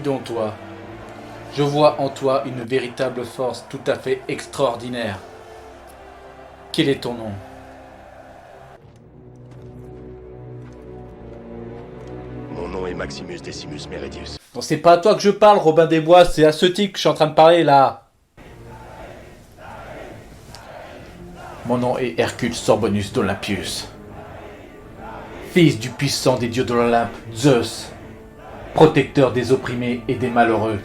donc toi. Je vois en toi une véritable force tout à fait extraordinaire. Quel est ton nom? Mon nom est Maximus Decimus Meridius. Bon, c'est pas à toi que je parle, Robin des Bois, c'est à ce type que je suis en train de parler là. Mon nom est Hercule Sorbonus d'Olympius. Fils du puissant des dieux de l'Olympe, Zeus. Protecteur des opprimés et des malheureux.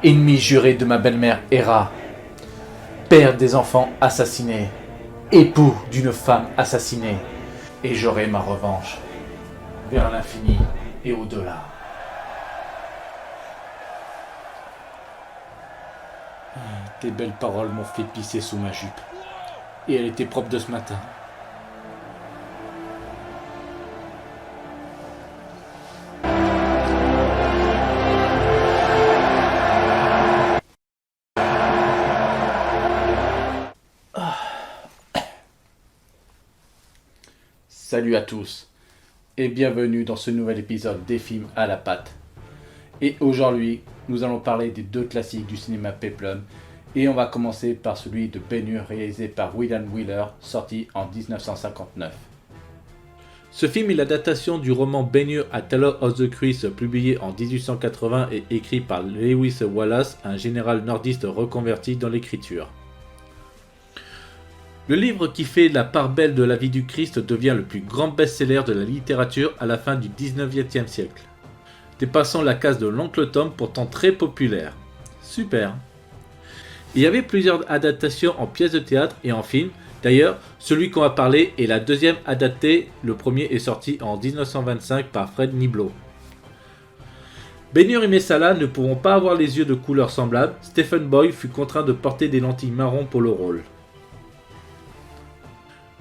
Ennemi juré de ma belle-mère Héra. Père des enfants assassinés. Époux d'une femme assassinée. Et j'aurai ma revanche. Vers l'infini et au-delà. Tes belles paroles m'ont fait pisser sous ma jupe. Et elle était propre de ce matin. Salut à tous et bienvenue dans ce nouvel épisode des films à la patte. Et aujourd'hui, nous allons parler des deux classiques du cinéma péplum et on va commencer par celui de Ben-Hur réalisé par William Wyler, sorti en 1959. Ce film est l'adaptation du roman Ben-Hur A Tale of the Chris publié en 1880 et écrit par Lewis Wallace, un général nordiste reconverti dans l'écriture. Le livre qui fait la part belle de la vie du Christ devient le plus grand best-seller de la littérature à la fin du 19e siècle, dépassant la case de l'Oncle Tom pourtant très populaire. Super. Il y avait plusieurs adaptations en pièces de théâtre et en film. D'ailleurs, celui qu'on va parler est la deuxième adaptée, le premier est sorti en 1925 par Fred Niblo. Ben-Hur et Messala ne pouvant pas avoir les yeux de couleur semblable, Stephen Boy fut contraint de porter des lentilles marron pour le rôle.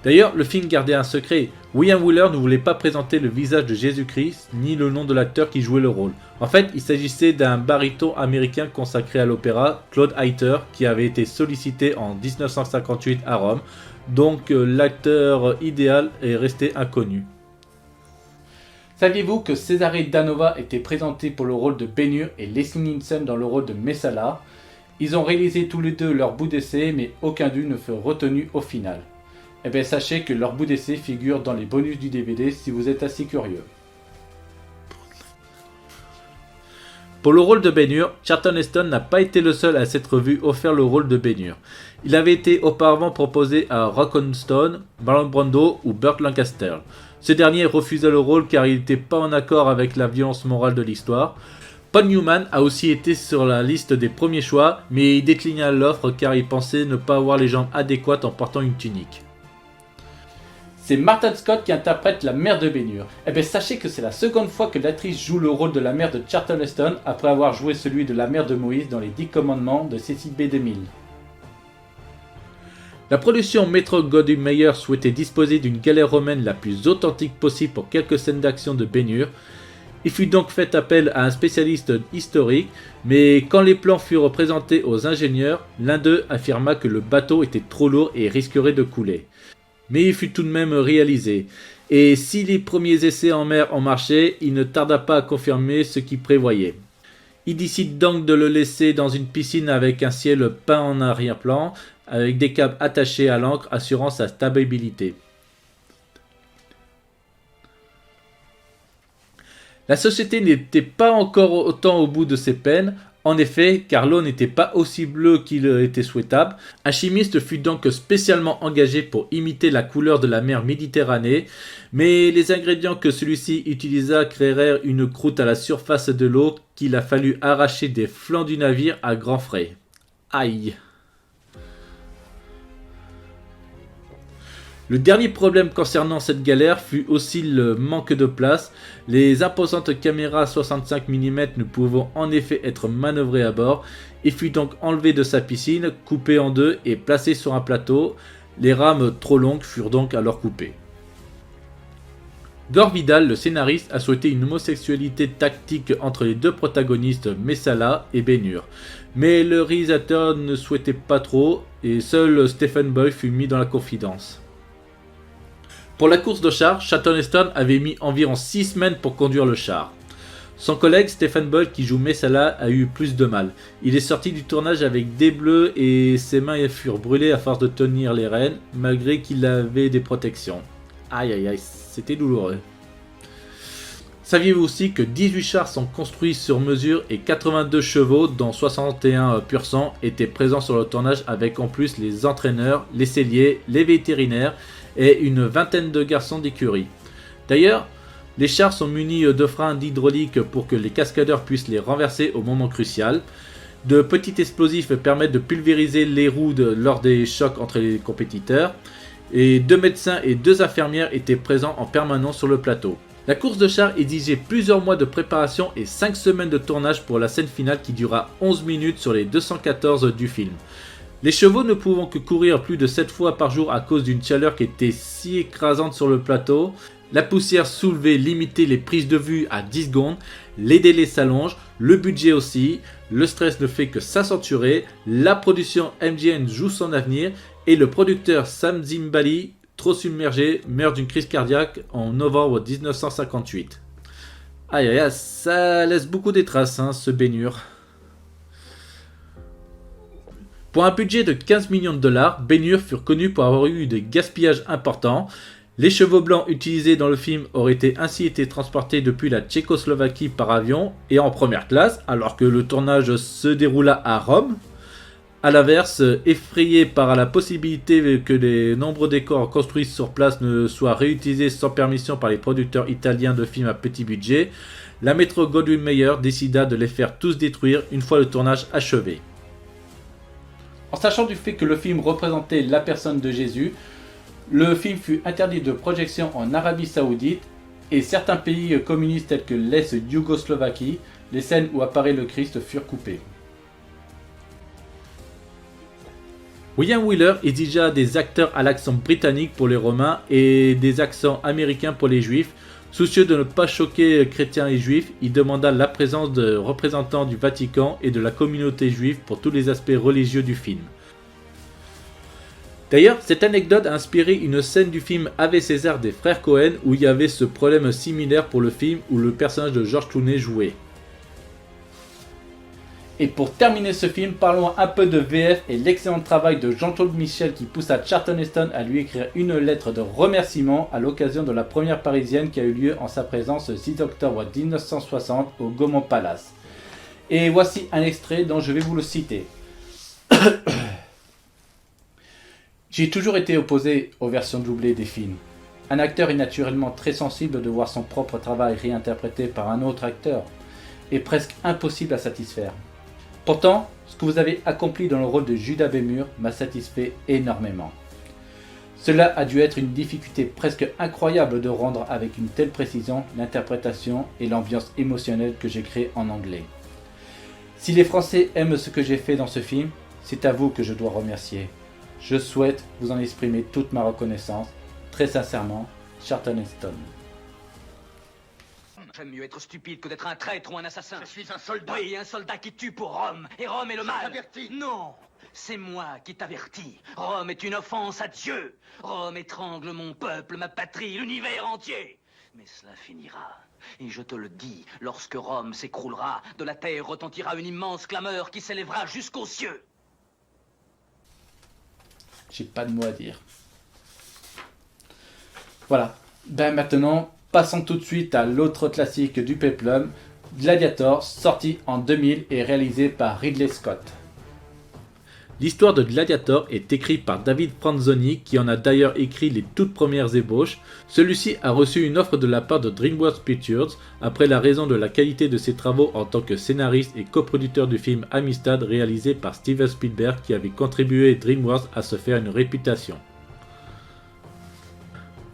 D'ailleurs, le film gardait un secret. William Wyler ne voulait pas présenter le visage de Jésus-Christ, ni le nom de l'acteur qui jouait le rôle. En fait, il s'agissait d'un baryton américain consacré à l'opéra, Claude Hayter, qui avait été sollicité en 1958 à Rome. Donc l'acteur idéal est resté inconnu. Saviez-vous que Cesare Danova était présenté pour le rôle de Ben-Hur et Leslie Nielsen dans le rôle de Messala? Ils ont réalisé tous les deux leur bout d'essai, mais aucun d'eux ne fut retenu au final. Eh bien sachez que leur bout d'essai figure dans les bonus du DVD si vous êtes assez curieux. Pour le rôle de Ben-Hur, Charlton Heston n'a pas été le seul à s'être vu offert le rôle de Ben-Hur. Il avait été auparavant proposé à Rock Stone, Marlon Brando ou Burt Lancaster. Ce dernier refusa le rôle car il n'était pas en accord avec la violence morale de l'histoire. Paul Newman a aussi été sur la liste des premiers choix, mais il déclina l'offre car il pensait ne pas avoir les jambes adéquates en portant une tunique. C'est Martha Scott qui interprète la mère de Ben-Hur. Eh bien sachez que c'est la seconde fois que l'actrice joue le rôle de la mère de Charlton Heston après avoir joué celui de la mère de Moïse dans les 10 commandements de Cecil B. DeMille. La production Metro-Goldwyn-Mayer souhaitait disposer d'une galère romaine la plus authentique possible pour quelques scènes d'action de Ben-Hur. Il fut donc fait appel à un spécialiste historique, mais quand les plans furent présentés aux ingénieurs, l'un d'eux affirma que le bateau était trop lourd et risquerait de couler. Mais il fut tout de même réalisé. Et si les premiers essais en mer ont marché, il ne tarda pas à confirmer ce qu'il prévoyait. Il décide donc de le laisser dans une piscine avec un ciel peint en arrière-plan, avec des câbles attachés à l'ancre assurant sa stabilité. La société n'était pas encore autant au bout de ses peines. En effet, car l'eau n'était pas aussi bleue qu'il était souhaitable. Un chimiste fut donc spécialement engagé pour imiter la couleur de la mer Méditerranée, mais les ingrédients que celui-ci utilisa créèrent une croûte à la surface de l'eau qu'il a fallu arracher des flancs du navire à grands frais. Aïe! Le dernier problème concernant cette galère fut aussi le manque de place. Les imposantes caméras 65 mm ne pouvant en effet être manœuvrées à bord, il fut donc enlevé de sa piscine, coupé en deux et placé sur un plateau. Les rames trop longues furent donc alors coupées. Gore Vidal, le scénariste, a souhaité une homosexualité tactique entre les deux protagonistes Messala et Ben-Hur. Mais le réalisateur ne souhaitait pas trop et seul Stephen Boy fut mis dans la confidence. Pour la course de char, Charlton Heston avait mis environ 6 semaines pour conduire le char. Son collègue Stephen Boyle qui joue Messala a eu plus de mal. Il est sorti du tournage avec des bleus et ses mains furent brûlées à force de tenir les rênes malgré qu'il avait des protections. Aïe aïe aïe, c'était douloureux. Saviez-vous aussi que 18 chars sont construits sur mesure et 82 chevaux, dont 61 pur sang, étaient présents sur le tournage avec en plus les entraîneurs, les selliers, les vétérinaires et une vingtaine de garçons d'écurie. D'ailleurs, les chars sont munis de freins d'hydraulique pour que les cascadeurs puissent les renverser au moment crucial. De petits explosifs permettent de pulvériser les roues lors des chocs entre les compétiteurs. Et 2 médecins et 2 infirmières étaient présents en permanence sur le plateau. La course de chars exigeait plusieurs mois de préparation et 5 semaines de tournage pour la scène finale qui dura 11 minutes sur les 214 du film. Les chevaux ne pouvant que courir plus de 7 fois par jour à cause d'une chaleur qui était si écrasante sur le plateau, la poussière soulevée limitait les prises de vue à 10 secondes, les délais s'allongent, le budget aussi, le stress ne fait que s'accentuer, la production MGM joue son avenir et le producteur Sam Zimbali, trop submergé, meurt d'une crise cardiaque en novembre 1958. Aïe aïe aïe, ça laisse beaucoup des traces ce Ben-Hur. Pour un budget de 15 millions de dollars, Ben-Hur furent connus pour avoir eu des gaspillages importants. Les chevaux blancs utilisés dans le film auraient ainsi été transportés depuis la Tchécoslovaquie par avion et en première classe, alors que le tournage se déroula à Rome. A l'inverse, effrayé par la possibilité que les nombreux décors construits sur place ne soient réutilisés sans permission par les producteurs italiens de films à petit budget, la Metro-Goldwyn-Mayer décida de les faire tous détruire une fois le tournage achevé. En sachant du fait que le film représentait la personne de Jésus, le film fut interdit de projection en Arabie Saoudite et certains pays communistes tels que l'ex-Yougoslovaquie, les scènes où apparaît le Christ furent coupées. William Wyler exigea des acteurs à l'accent britannique pour les Romains et des accents américains pour les Juifs. Soucieux de ne pas choquer chrétiens et juifs, il demanda la présence de représentants du Vatican et de la communauté juive pour tous les aspects religieux du film. D'ailleurs, cette anecdote a inspiré une scène du film Ave César des frères Cohen où il y avait ce problème similaire pour le film où le personnage de George Clooney jouait. Et pour terminer ce film, parlons un peu de VF et l'excellent travail de Jean-Claude Michel qui poussa Charlton Heston à lui écrire une lettre de remerciement à l'occasion de la première parisienne qui a eu lieu en sa présence le 6 octobre 1960 au Gaumont Palace. Et voici un extrait dont je vais vous le citer. J'ai toujours été opposé aux versions doublées des films. Un acteur est naturellement très sensible de voir son propre travail réinterprété par un autre acteur, et presque impossible à satisfaire. Pourtant, ce que vous avez accompli dans le rôle de Judas Ben-Hur m'a satisfait énormément. Cela a dû être une difficulté presque incroyable de rendre avec une telle précision l'interprétation et l'ambiance émotionnelle que j'ai créée en anglais. Si les Français aiment ce que j'ai fait dans ce film, c'est à vous que je dois remercier. Je souhaite vous en exprimer toute ma reconnaissance. Très sincèrement, Charlton Heston. J'aime mieux être stupide que d'être un traître ou un assassin. Je suis un soldat. Oui, un soldat qui tue pour Rome. Et Rome est le mal. T'avertis. Non, c'est moi qui t'avertis. Rome est une offense à Dieu. Rome étrangle mon peuple, ma patrie, l'univers entier. Mais cela finira. Et je te le dis, lorsque Rome s'écroulera, de la terre retentira une immense clameur qui s'élèvera jusqu'aux cieux. J'ai pas de mots à dire. Voilà. Ben maintenant, passons tout de suite à l'autre classique du Peplum, Gladiator, sorti en 2000 et réalisé par Ridley Scott. L'histoire de Gladiator est écrite par David Franzoni, qui en a d'ailleurs écrit les toutes premières ébauches. Celui-ci a reçu une offre de la part de DreamWorks Pictures, après la raison de la qualité de ses travaux en tant que scénariste et coproducteur du film Amistad réalisé par Steven Spielberg, qui avait contribué DreamWorks à se faire une réputation.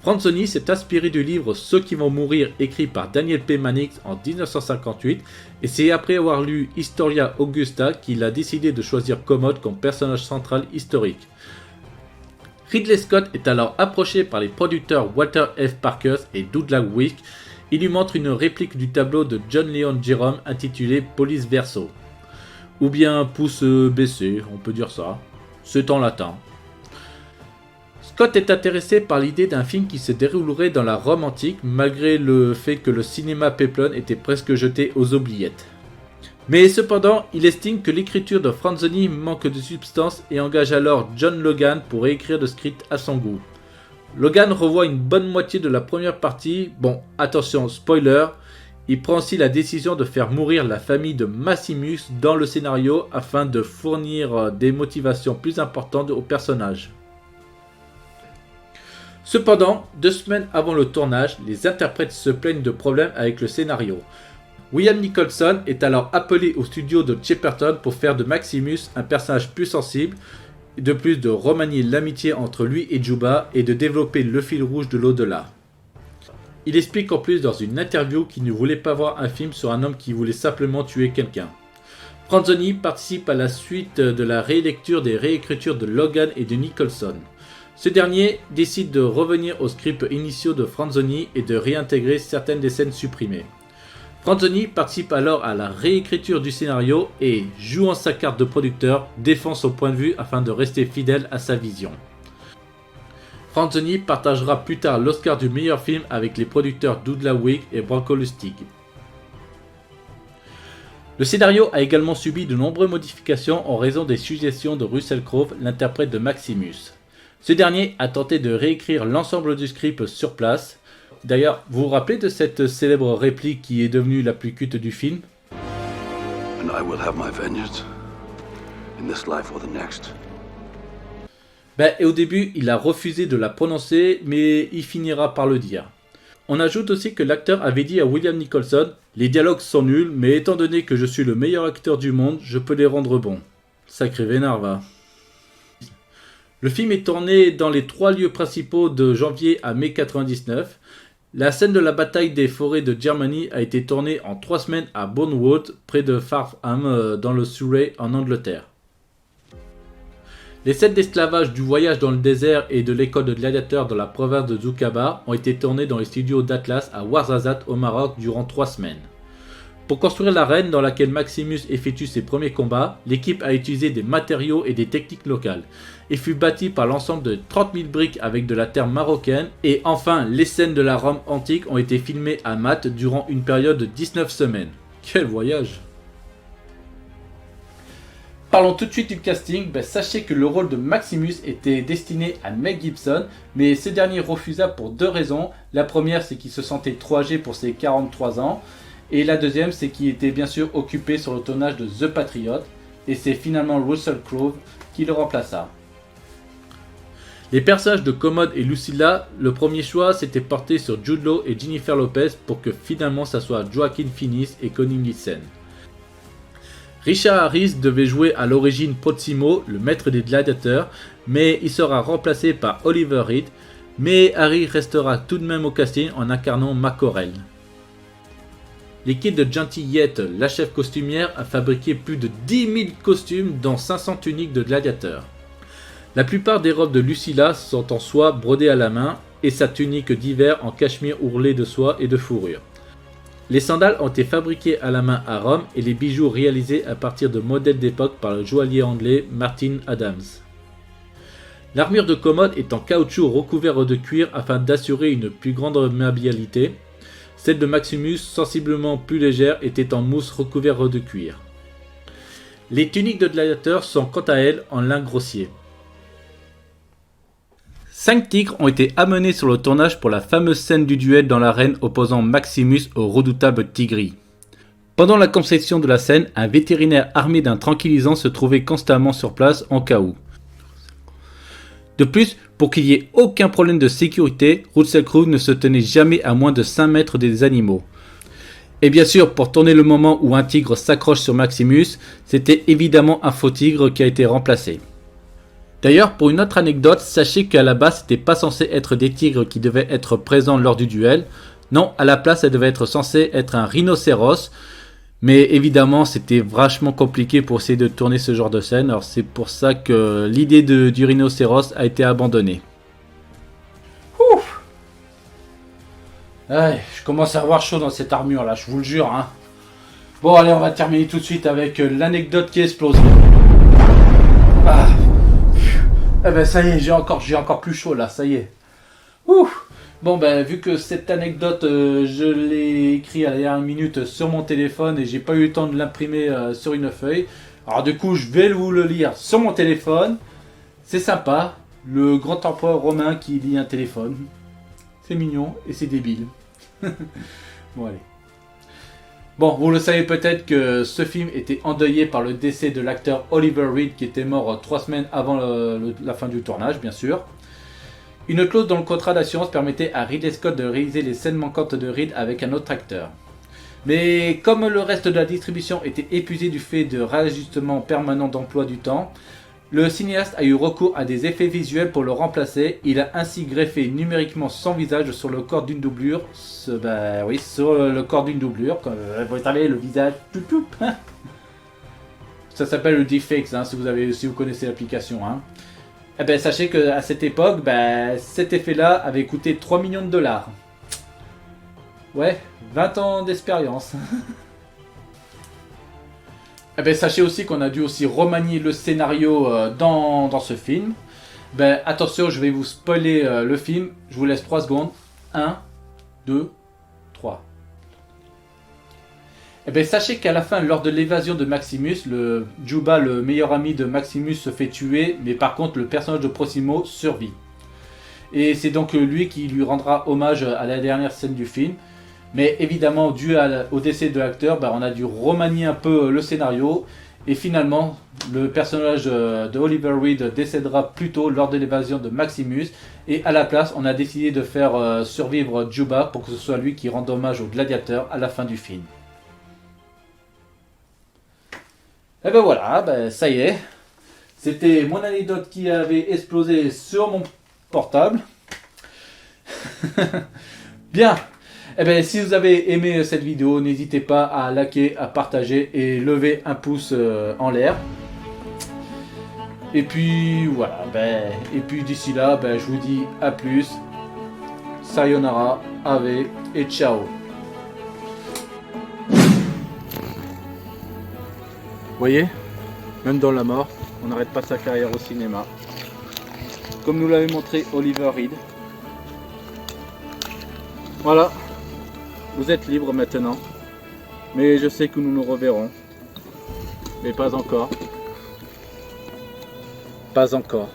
Franzoni s'est inspiré du livre Ceux qui vont mourir écrit par Daniel P. Mannix en 1958 et c'est après avoir lu Historia Augusta qu'il a décidé de choisir Commode comme personnage central historique. Ridley Scott est alors approché par les producteurs Walter F. Parkers et Douglas Wick. Il lui montre une réplique du tableau de John Leon Jerome intitulé Police Verso. Ou bien pouce baissé, on peut dire ça. C'est en latin. Scott est intéressé par l'idée d'un film qui se déroulerait dans la Rome antique, malgré le fait que le cinéma Peplon était presque jeté aux oubliettes. Mais cependant, il estime que l'écriture de Franzoni manque de substance et engage alors John Logan pour réécrire le script à son goût. Logan revoit une bonne moitié de la première partie, bon, attention, spoiler, il prend aussi la décision de faire mourir la famille de Maximus dans le scénario afin de fournir des motivations plus importantes aux personnages. Cependant, 2 semaines avant le tournage, les interprètes se plaignent de problèmes avec le scénario. William Nicholson est alors appelé au studio de Shepperton pour faire de Maximus un personnage plus sensible, et de plus de remanier l'amitié entre lui et Juba et de développer le fil rouge de l'au-delà. Il explique en plus dans une interview qu'il ne voulait pas voir un film sur un homme qui voulait simplement tuer quelqu'un. Franzoni participe à la suite de la rélecture des réécritures de Logan et de Nicholson. Ce dernier décide de revenir aux scripts initiaux de Franzoni et de réintégrer certaines des scènes supprimées. Franzoni participe alors à la réécriture du scénario et, jouant sa carte de producteur, défend son point de vue afin de rester fidèle à sa vision. Franzoni partagera plus tard l'Oscar du meilleur film avec les producteurs Douglas Wick et Branko Lustig. Le scénario a également subi de nombreuses modifications en raison des suggestions de Russell Crowe, l'interprète de Maximus. Ce dernier a tenté de réécrire l'ensemble du script sur place. D'ailleurs, vous vous rappelez de cette célèbre réplique qui est devenue la plus culte du film ? And I will have my vengeance in this life or the next. Et au début, il a refusé de la prononcer, mais il finira par le dire. On ajoute aussi que l'acteur avait dit à William Nicholson « Les dialogues sont nuls, mais étant donné que je suis le meilleur acteur du monde, je peux les rendre bons. » Sacré vénard, va. Le film est tourné dans les 3 lieux principaux de janvier à mai 99. La scène de la bataille des forêts de Germany a été tournée en 3 semaines à Bournemouth, près de Farnham, dans le Surrey, en Angleterre. Les scènes d'esclavage, du voyage dans le désert et de l'école de gladiateurs dans la province de Zoukaba ont été tournées dans les studios d'Atlas à Ouarzazate au Maroc durant 3 semaines. Pour construire l'arène dans laquelle Maximus effectue ses premiers combats, l'équipe a utilisé des matériaux et des techniques locales et fut bâtie par l'ensemble de 30 000 briques avec de la terre marocaine. Et enfin, les scènes de la Rome antique ont été filmées à Math durant une période de 19 semaines. Quel voyage! Parlons tout de suite du casting. Sachez que le rôle de Maximus était destiné à Mel Gibson, mais ce dernier refusa pour 2 raisons. La première, c'est qu'il se sentait trop âgé pour ses 43 ans. Et la deuxième, c'est qu'il était bien sûr occupé sur le tournage de The Patriot. Et c'est finalement Russell Crowe qui le remplaça. Les personnages de Commode et Lucilla, le premier choix s'était porté sur Jude Law et Jennifer Lopez pour que finalement ça soit Joaquin Phoenix et Connie Nielsen. Richard Harris devait jouer à l'origine Proximo, le maître des gladiateurs, mais il sera remplacé par Oliver Reed, mais Harry restera tout de même au casting en incarnant Macorel. L'équipe de Gentil Yett, la chef costumière, a fabriqué plus de 10 000 costumes dont 500 tuniques de gladiateurs. La plupart des robes de Lucilla sont en soie brodée à la main et sa tunique d'hiver en cachemire ourlé de soie et de fourrure. Les sandales ont été fabriquées à la main à Rome et les bijoux réalisés à partir de modèles d'époque par le joaillier anglais Martin Adams. L'armure de Commode est en caoutchouc recouvert de cuir afin d'assurer une plus grande maniabilité. Celle de Maximus, sensiblement plus légère, était en mousse recouvert de cuir. Les tuniques de gladiateurs sont quant à elles en lin grossier. 5 tigres ont été amenés sur le tournage pour la fameuse scène du duel dans l'arène opposant Maximus au redoutable Tigri. Pendant la conception de la scène, un vétérinaire armé d'un tranquillisant se trouvait constamment sur place en cas où. De plus, pour qu'il n'y ait aucun problème de sécurité, Russell Crowe ne se tenait jamais à moins de 5 mètres des animaux. Et bien sûr, pour tourner le moment où un tigre s'accroche sur Maximus, c'était évidemment un faux tigre qui a été remplacé. D'ailleurs, pour une autre anecdote, sachez qu'à la base, c'était pas censé être des tigres qui devaient être présents lors du duel. Non, à la place, ça devait être censé être un rhinocéros. Mais évidemment, c'était vachement compliqué pour essayer de tourner ce genre de scène. Alors c'est pour ça que l'idée du rhinocéros a été abandonnée. Ouf. Ouais, je commence à avoir chaud dans cette armure là, je vous le jure. Hein. Bon, allez, on va terminer tout de suite avec l'anecdote qui explose. Ah ben ça y est, j'ai encore plus chaud là, ça y est. Ouh. Bon ben vu que cette anecdote je l'ai écrit à la dernière minute sur mon téléphone et j'ai pas eu le temps de l'imprimer sur une feuille. Alors du coup je vais vous le lire sur mon téléphone. C'est sympa, le grand empereur romain qui lit un téléphone. C'est mignon et c'est débile. Bon allez. Bon, vous le savez peut-être que ce film était endeuillé par le décès de l'acteur Oliver Reed qui était mort 3 semaines avant la fin du tournage, bien sûr. Une clause dans le contrat d'assurance permettait à Ridley Scott de réaliser les scènes manquantes de Reed avec un autre acteur. Mais comme le reste de la distribution était épuisé du fait de réajustements permanents d'emploi du temps, le cinéaste a eu recours à des effets visuels pour le remplacer. Il a ainsi greffé numériquement son visage sur le corps d'une doublure. Sur le corps d'une doublure. Vous savez, le visage tout tout. Ça s'appelle le deepfake, hein, si vous connaissez l'application. Hein. Eh ben, sachez qu'à cette époque, cet effet-là avait coûté 3 millions de dollars. Ouais, 20 ans d'expérience. Eh ben, sachez aussi qu'on a dû aussi remanier le scénario dans ce film. Ben, attention, je vais vous spoiler le film. Je vous laisse 3 secondes. 1, 2, 3. Eh ben, sachez qu'à la fin, lors de l'évasion de Maximus, Juba, le meilleur ami de Maximus, se fait tuer. Mais par contre, le personnage de Proximo survit. Et c'est donc lui qui lui rendra hommage à la dernière scène du film. Mais évidemment, dû au décès de l'acteur, on a dû remanier un peu le scénario. Et finalement, le personnage de Oliver Reed décédera plus tôt lors de l'évasion de Maximus. Et à la place, on a décidé de faire survivre Juba pour que ce soit lui qui rende hommage au gladiateur à la fin du film. Et ben voilà, ça y est. C'était mon anecdote qui avait explosé sur mon portable. Bien. Eh bien, si vous avez aimé cette vidéo, n'hésitez pas à liker, à partager et lever un pouce en l'air. Et puis voilà, et puis d'ici là, je vous dis à plus. Sayonara, ave et ciao. Vous voyez, même dans la mort, on n'arrête pas sa carrière au cinéma. Comme nous l'avait montré Oliver Reed. Voilà. Vous êtes libre maintenant, mais je sais que nous nous reverrons, mais pas encore. Pas encore.